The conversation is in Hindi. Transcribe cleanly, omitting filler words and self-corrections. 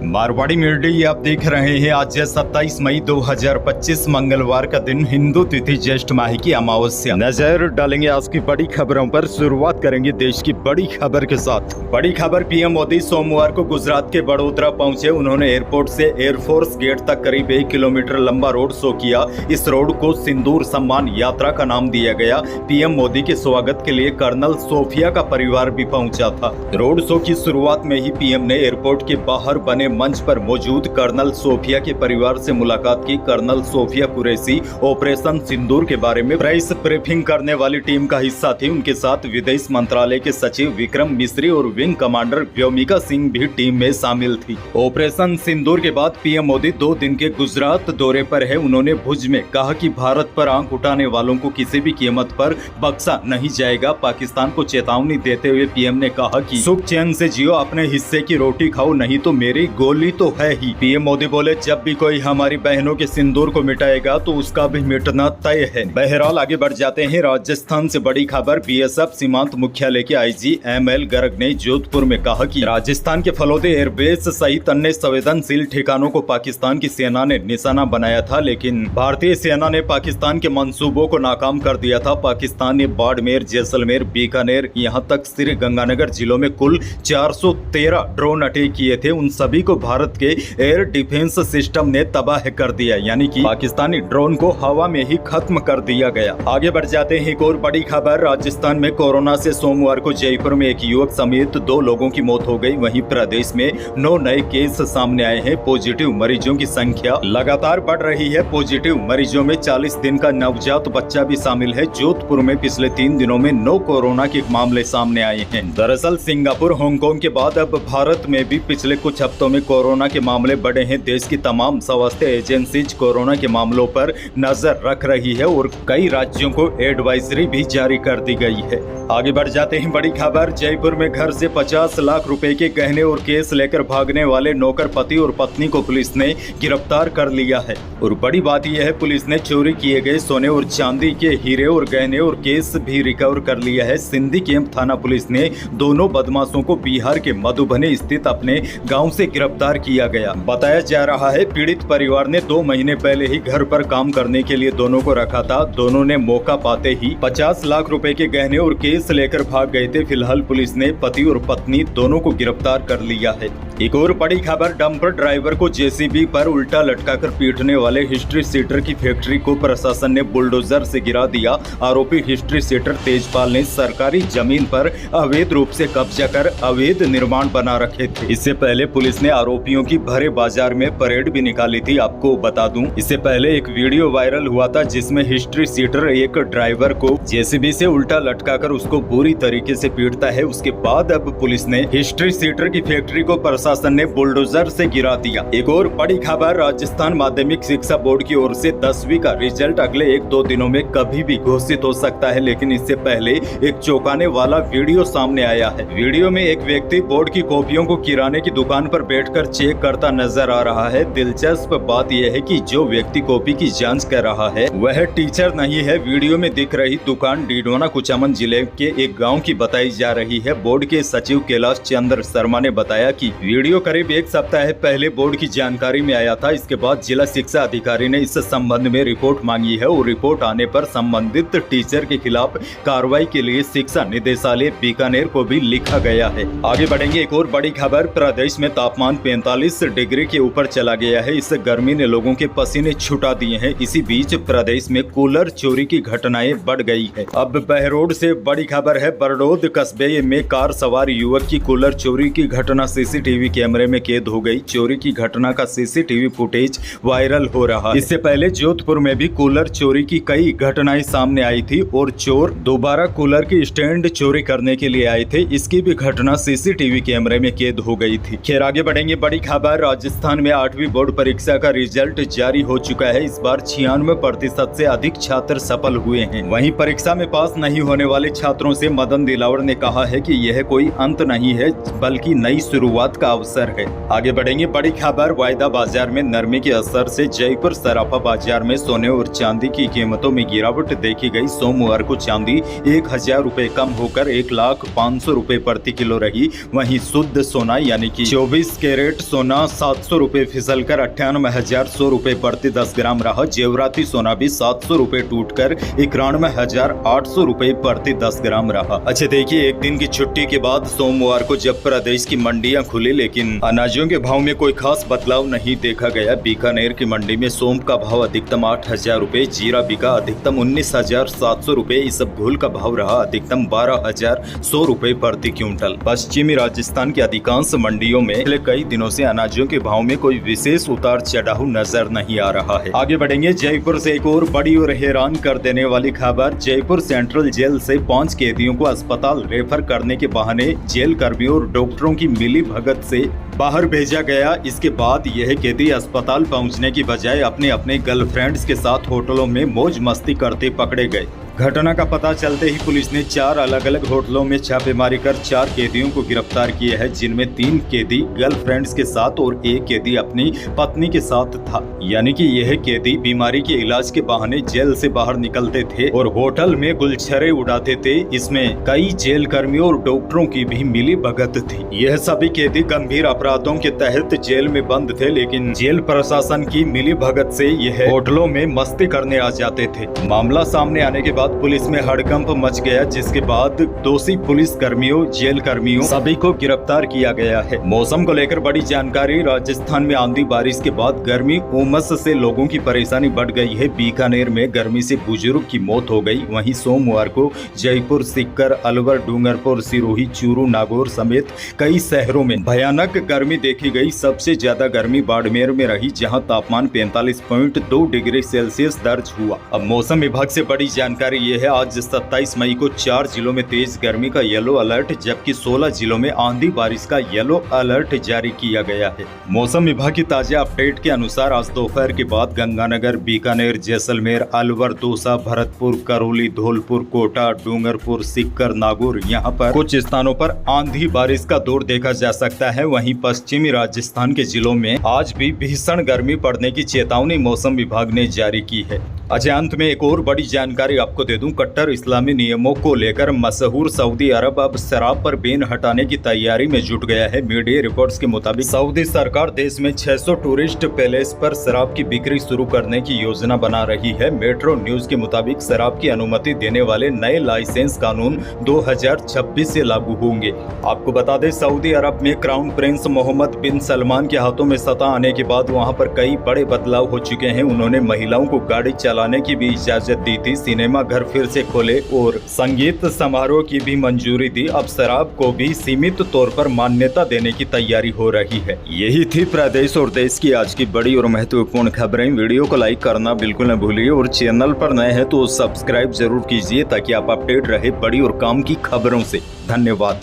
मारवाड़ी मीडिया आप देख रहे हैं। आज है 27 मई 2025 मंगलवार का दिन, हिंदू तिथि ज्येष्ठ माह की अमावस्या। नजर डालेंगे आज की बड़ी खबरों पर। शुरुआत करेंगे देश की बड़ी खबर के साथ। बड़ी खबर, पीएम मोदी सोमवार को गुजरात के बड़ोदरा पहुंचे। उन्होंने एयरपोर्ट से एयरफोर्स गेट तक करीब 1 किलोमीटर लंबा रोड शो किया। इस रोड को सिंदूर सम्मान यात्रा का नाम दिया गया। पीएम मोदी के स्वागत के लिए कर्नल सोफिया का परिवार भी पहुंचा था। रोड शो की शुरुआत में ही पीएम ने एयरपोर्ट के बाहर बने मंच पर मौजूद कर्नल सोफिया के परिवार से मुलाकात की। कर्नल सोफिया कुरैशी ऑपरेशन सिंदूर के बारे में प्रेस ब्रीफिंग करने वाली टीम का हिस्सा थी। उनके साथ विदेश मंत्रालय के सचिव विक्रम मिस्री और विंग कमांडर व्योमिका सिंह भी टीम में शामिल थी। ऑपरेशन सिंदूर के बाद पीएम मोदी 2 दिन के गुजरात दौरे पर है। उन्होंने भुज में कहा कि भारत पर आंख उठाने वालों को किसी भी कीमत पर बख्शा नहीं जाएगा। पाकिस्तान को चेतावनी देते हुए पीएम ने कहा कि सुख चैन से जियो, अपने हिस्से की रोटी खाओ, नहीं तो मेरी गोली तो है ही। पीएम मोदी बोले, जब भी कोई हमारी बहनों के सिंदूर को मिटाएगा तो उसका भी मिटना तय है। बहरहाल आगे बढ़ जाते हैं। राजस्थान से बड़ी खबर, बीएसएफ सीमांत मुख्यालय के आईजी एमएल गर्ग ने जोधपुर में कहा कि राजस्थान के फलोदे एयरबेस सहित अन्य संवेदनशील ठिकानों को पाकिस्तान की सेना ने निशाना बनाया था, लेकिन भारतीय सेना ने पाकिस्तान के मंसूबों को नाकाम कर दिया था। पाकिस्तान ने बाड़मेर, जैसलमेर, बीकानेर, यहाँ तक श्री गंगानगर जिलों में कुल 413 ड्रोन अटैक किए थे। उन सभी को भारत के एयर डिफेंस सिस्टम ने तबाह कर दिया, यानी कि पाकिस्तानी ड्रोन को हवा में ही खत्म कर दिया गया। आगे बढ़ जाते हैं। एक और बड़ी खबर, राजस्थान में कोरोना से सोमवार को जयपुर में एक युवक समेत 2 लोगों की मौत हो गई। वहीं प्रदेश में 9 नए केस सामने आए हैं। पॉजिटिव मरीजों की संख्या लगातार बढ़ रही है। पॉजिटिव मरीजों में 40 दिन का नवजात बच्चा भी शामिल है। जोधपुर में पिछले 3 दिनों में 9 कोरोना के मामले सामने आए हैं। दरअसल सिंगापुर, हांगकांग के बाद अब भारत में भी पिछले कुछ हफ्तों में कोरोना के मामले बढ़े हैं। देश की तमाम स्वास्थ्य एजेंसीज कोरोना के मामलों पर नजर रख रही है और कई राज्यों को एडवाइजरी भी जारी कर दी गई है। आगे बढ़ जाते हैं। बड़ी खबर, जयपुर में घर से 50 लाख रुपए के गहने और केस लेकर भागने वाले नौकर पति और पत्नी को पुलिस ने गिरफ्तार कर लिया है। और बड़ी बात यह है, पुलिस ने चोरी किए गए सोने और चांदी के हीरे और गहने और केस भी रिकवर कर लिया है। सिंधी कैंप थाना पुलिस ने दोनों बदमाशों को बिहार के मधुबनी स्थित अपने गाँव से गिरफ्तार किया गया। बताया जा रहा है पीड़ित परिवार ने 2 महीने पहले ही घर पर काम करने के लिए दोनों को रखा था। दोनों ने मौका पाते ही 50 लाख रुपए के गहने और केस लेकर भाग गए थे। फिलहाल पुलिस ने पति और पत्नी दोनों को गिरफ्तार कर लिया है। एक और बड़ी खबर, डंपर ड्राइवर को जेसीबी पर उल्टा लटकाकर पीटने वाले हिस्ट्री सीटर की फैक्ट्री को प्रशासन ने बुलडोजर से गिरा दिया। आरोपी हिस्ट्री सीटर तेजपाल ने सरकारी जमीन पर अवैध रूप से कब्जा कर अवैध निर्माण बना रखे थे। इससे पहले पुलिस ने आरोपियों की भरे बाजार में परेड भी निकाली थी। आपको बता दूं, इससे पहले एक वीडियो वायरल हुआ था जिसमें हिस्ट्री सीटर एक ड्राइवर को जेसीबी से उल्टा लटकाकर उसको बुरी तरीके से पीटता है। उसके बाद अब पुलिस ने हिस्ट्री सीटर की फैक्ट्री को प्रशासन ने बुलडोजर से गिरा दिया। एक और बड़ी खबर, राजस्थान माध्यमिक शिक्षा बोर्ड की ओर से 10वीं का रिजल्ट अगले 1-2 दिनों में कभी भी घोषित हो सकता है, लेकिन इससे पहले एक चौंकाने वाला वीडियो सामने आया है। वीडियो में एक व्यक्ति बोर्ड की कॉपियों को किराने की दुकान पर बैठकर चेक करता नजर आ रहा है। दिलचस्प बात यह है कि जो व्यक्ति कॉपी की जांच कर रहा है वह टीचर नहीं है। वीडियो में दिख रही दुकान डीडवाना कुचामन जिले के एक गांव की बताई जा रही है। बोर्ड के सचिव कैलाश चंद्र शर्मा ने बताया कि वीडियो करीब 1 सप्ताह पहले बोर्ड की जानकारी में आया था। इसके बाद जिला शिक्षा अधिकारी ने इस संबंध में रिपोर्ट मांगी है और रिपोर्ट आने पर संबंधित टीचर के खिलाफ कार्रवाई के लिए शिक्षा निदेशालय बीकानेर को भी लिखा गया है। आगे बढ़ेंगे। एक और बड़ी खबर, प्रदेश में तापमान 45 डिग्री के ऊपर चला गया है। इस गर्मी ने लोगों के पसीने छुटा दिए हैं। इसी बीच प्रदेश में कूलर चोरी की घटनाएं बढ़ गई है। अब बहरोड से बड़ी खबर है, बरडोद कस्बे में कार सवार युवक की कूलर चोरी की घटना सीसीटीवी कैमरे में कैद हो गई। चोरी की घटना का सीसीटीवी फुटेज वायरल हो रहा है। इससे पहले जोधपुर में भी कूलर चोरी की कई घटनाएं सामने आई थी और चोर दोबारा कूलर की स्टैंड चोरी करने के लिए आए थे। इसकी भी घटना सीसीटीवी कैमरे में कैद हो गई थी। खैर आगे बढ़ेंगे। बड़ी खबर, राजस्थान में 8वीं बोर्ड परीक्षा का रिजल्ट जारी हो चुका है। इस बार 96% से अधिक छात्र सफल हुए हैं। वहीं परीक्षा में पास नहीं होने वाले छात्रों से मदन दिलावर ने कहा है कि यह कोई अंत नहीं है बल्कि नई शुरुआत का अवसर है। आगे बढ़ेंगे, बड़ी खबर। वायदा बाजार में नरमी के असर से जयपुर सराफा बाजार में सोने और चांदी की कीमतों में गिरावट देखी गई। सोमवार को चांदी 1000 रुपए कम होकर 1,05,000 रुपए प्रति किलो रही। वहीं शुद्ध सोना यानी कि 24 कैरेट सोना 700 रुपए फिसल कर 98,100 रुपए प्रति 10 ग्राम रहा। जेवराती सोना भी 700 रुपए टूटकर 91,800 रुपए प्रति 10 ग्राम रहा। अच्छा देखिए, एक दिन की छुट्टी के बाद सोमवार को जब प्रदेश की मंडियां खुली, लेकिन अनाजों के भाव में कोई खास बदलाव नहीं देखा गया। बीकानेर की मंडी में सौंफ का भाव अधिकतम 8,000 रुपए, जीरा बिका अधिकतम 19,700 रुपए, इसबगोल का भाव रहा अधिकतम 12,100 रुपए प्रति क्विंटल। पश्चिमी राजस्थान की अधिकांश मंडियों में पिछले कई दिनों से अनाजों के भाव में कोई विशेष उतार चढ़ाव नजर नहीं आ रहा है। आगे बढ़ेंगे, जयपुर से एक और बड़ी और हैरान कर देने वाली खबर। जयपुर सेंट्रल जेल से 5 कैदियों को अस्पताल रेफर करने के बहाने जेल कर्मियों और डॉक्टरों की मिली भगत से बाहर भेजा गया। इसके बाद यह कैदी अस्पताल पहुंचने की बजाय अपने अपने गर्लफ्रेंड्स के साथ होटलों में मौज मस्ती करते पकड़े गए। घटना का पता चलते ही पुलिस ने 4 अलग अलग होटलों में छापेमारी कर 4 कैदियों को गिरफ्तार किया है, जिनमें 3 कैदी गर्लफ्रेंड्स के साथ और 1 कैदी अपनी पत्नी के साथ था। यानी कि यह कैदी बीमारी के इलाज के बहाने जेल से बाहर निकलते थे और होटल में गुलछरे उड़ाते थे। इसमें कई जेल कर्मियों और डॉक्टरों की भी मिली भगत थी। यह सभी कैदी गंभीर अपराधों के तहत जेल में बंद थे, लेकिन जेल प्रशासन की मिली भगत से यह होटलों में मस्ती करने आ जाते थे। मामला सामने आने के बाद पुलिस में हड़कंप मच गया, जिसके बाद दोषी पुलिस कर्मियों, जेल कर्मियों सभी को गिरफ्तार किया गया है। मौसम को लेकर बड़ी जानकारी। राजस्थान में आंधी बारिश के बाद गर्मी उमस से लोगों की परेशानी बढ़ गई है। बीकानेर में गर्मी से बुजुर्ग की मौत हो गई। वहीं सोमवार को जयपुर, सीकर, अलवर, डूंगरपुर, सिरोही, चूरू, नागौर समेत कई शहरों में भयानक गर्मी देखी गई। सबसे ज्यादा गर्मी बाड़मेर में रही, जहां तापमान 45.2 डिग्री सेल्सियस दर्ज हुआ। अब मौसम विभाग से बड़ी जानकारी ये है, आज 27 मई को 4 जिलों में तेज गर्मी का येलो अलर्ट, जबकि 16 जिलों में आंधी बारिश का येलो अलर्ट जारी किया गया है। मौसम विभाग की ताजा अपडेट के अनुसार आज दोपहर के बाद गंगानगर, बीकानेर, जैसलमेर, अलवर, दौसा, भरतपुर, करौली, धौलपुर, कोटा, डूंगरपुर, सीकर, नागौर, यहाँ पर कुछ स्थानों पर आंधी बारिश का दौर देखा जा सकता है। वहीं पश्चिमी राजस्थान के जिलों में आज भी भीषण गर्मी पड़ने की चेतावनी मौसम विभाग ने जारी की है। अच्छा, अंत में एक और बड़ी जानकारी आपको दे दूं। कट्टर इस्लामी नियमों को लेकर मशहूर सऊदी अरब अब शराब पर बैन हटाने की तैयारी में जुट गया है। मीडिया रिपोर्ट्स के मुताबिक सऊदी सरकार देश में 600 टूरिस्ट पैलेस पर शराब की बिक्री शुरू करने की योजना बना रही है। मेट्रो न्यूज के मुताबिक शराब की अनुमति देने वाले नए लाइसेंस कानून 2026 से लागू होंगे। आपको बता दें, सऊदी अरब में क्राउन प्रिंस मोहम्मद बिन सलमान के हाथों में सत्ता आने के बाद वहां पर कई बड़े बदलाव हो चुके हैं। उन्होंने महिलाओं को गाड़ी चलाने की भी इजाजत दी थी, सिनेमा घर फिर से खोले और संगीत समारोह की भी मंजूरी दी। अब शराब को भी सीमित तौर पर मान्यता देने की तैयारी हो रही है। यही थी प्रदेश और देश की आज की बड़ी और महत्वपूर्ण खबरें। वीडियो को लाइक करना बिल्कुल न भूलिए और चैनल पर नए हैं तो सब्सक्राइब जरूर कीजिए, ताकि आप अपडेट रहे बड़ी और काम की खबरों से। धन्यवाद।